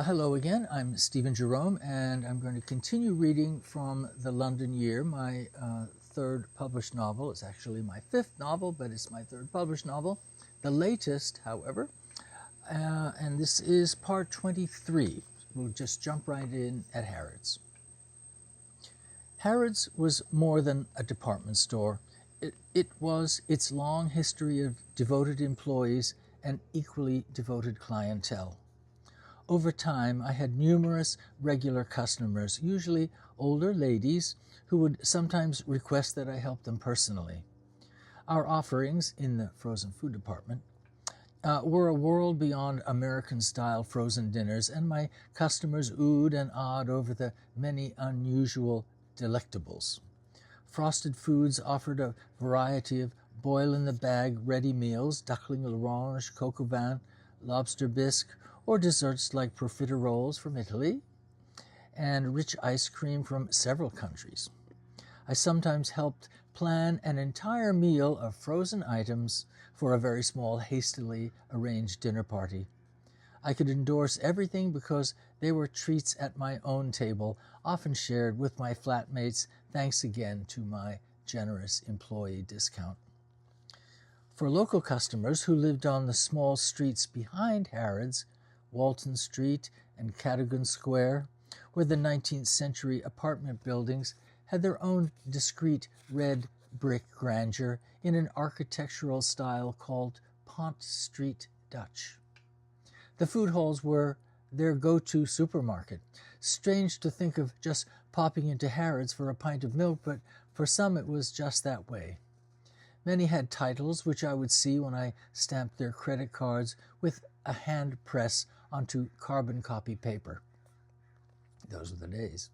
Hello again, I'm Stephen Jerome, and I'm going to continue reading from The London Year, my third published novel. It's actually my fifth novel, but it's my third published novel. The latest, however, and this is part 23. We'll just jump right in at Harrods. Harrods was more than a department store. It was its long history of devoted employees and equally devoted clientele. Over time, I had numerous regular customers, usually older ladies, who would sometimes request that I help them personally. Our offerings in the frozen food department were a world beyond American-style frozen dinners, and my customers oohed and awed over the many unusual delectables. Frosted Foods offered a variety of boil-in-the-bag ready meals, duckling l'orange, coq au vin, lobster bisque, or desserts like profiteroles from Italy, and rich ice cream from several countries. I sometimes helped plan an entire meal of frozen items for a very small, hastily arranged dinner party. I could endorse everything because they were treats at my own table, often shared with my flatmates, thanks again to my generous employee discount. For local customers who lived on the small streets behind Harrods, Walton Street and Cadogan Square, where the 19th century apartment buildings had their own discreet red brick grandeur in an architectural style called Pont Street Dutch. The food halls were their go-to supermarket. Strange to think of just popping into Harrods for a pint of milk, but for some it was just that way. Many had titles, which I would see when I stamped their credit cards with a hand press onto carbon copy paper. Those were the days.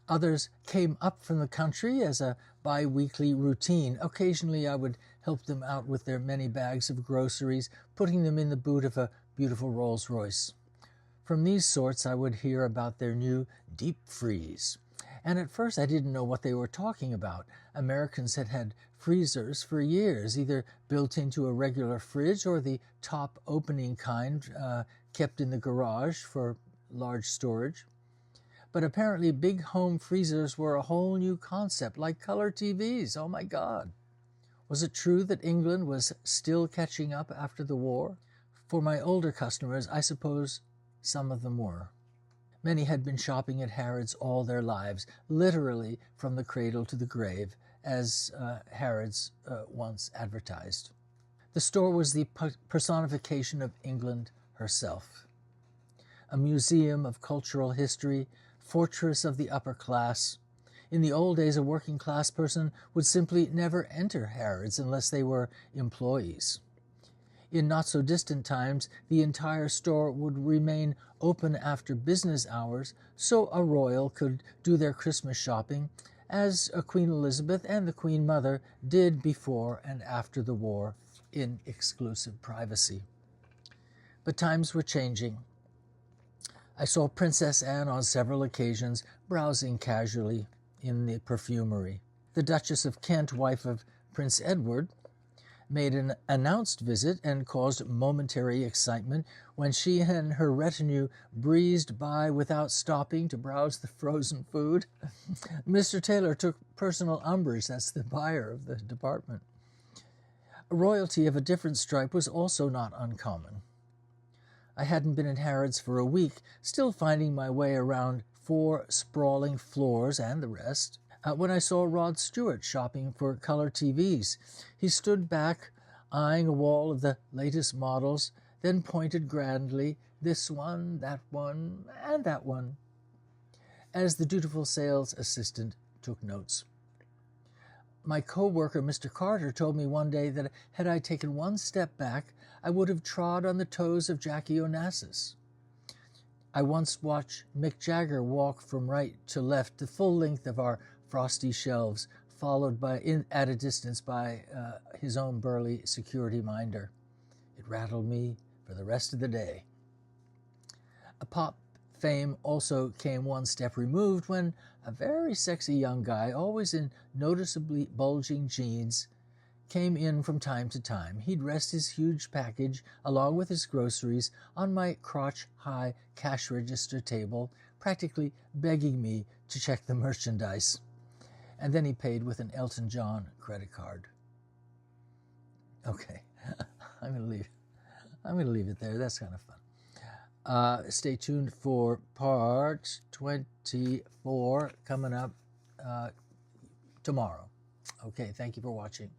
Others came up from the country as a bi-weekly routine. Occasionally I would help them out with their many bags of groceries, putting them in the boot of a beautiful Rolls-Royce. From these sorts I would hear about their new deep freeze. And at first I didn't know what they were talking about. Americans had had freezers for years, either built into a regular fridge or the top opening kind kept in the garage for large storage. But apparently big home freezers were a whole new concept, like color TVs. Oh my God. Was it true that England was still catching up after the war? For my older customers, I suppose some of them were. Many had been shopping at Harrods all their lives, literally from the cradle to the grave, as Harrods once advertised. The store was the personification of England herself. A museum of cultural history, fortress of the upper class. In the old days, a working-class person would simply never enter Harrods unless they were employees. In not-so-distant times, the entire store would remain open after business hours, so a royal could do their Christmas shopping, as Queen Elizabeth and the Queen Mother did before and after the war in exclusive privacy. But times were changing. I saw Princess Anne on several occasions browsing casually in the perfumery. The Duchess of Kent, wife of Prince Edward, made an announced visit and caused momentary excitement when she and her retinue breezed by without stopping to browse the frozen food. Mr. Taylor took personal umbrage, that's the buyer of the department. Royalty of a different stripe was also not uncommon. I hadn't been in Harrods for a week, still finding my way around 4 sprawling floors and the rest, when I saw Rod Stewart shopping for color TVs. He stood back, eyeing a wall of the latest models, then pointed grandly, this one, and that one, as the dutiful sales assistant took notes. My co-worker, Mr. Carter, told me one day that had I taken one step back, I would have trod on the toes of Jackie Onassis. I once watched Mick Jagger walk from right to left the full length of our frosty shelves, followed at a distance by his own burly security minder. It rattled me for the rest of the day. A pop fame also came one step removed when a very sexy young guy, always in noticeably bulging jeans, came in from time to time. He'd rest his huge package, along with his groceries, on my crotch-high cash register table, practically begging me to check the merchandise. And then he paid with an Elton John credit card. Okay, I'm going to leave it there. That's kind of fun. Stay tuned for part 24 coming up tomorrow. Okay, thank you for watching.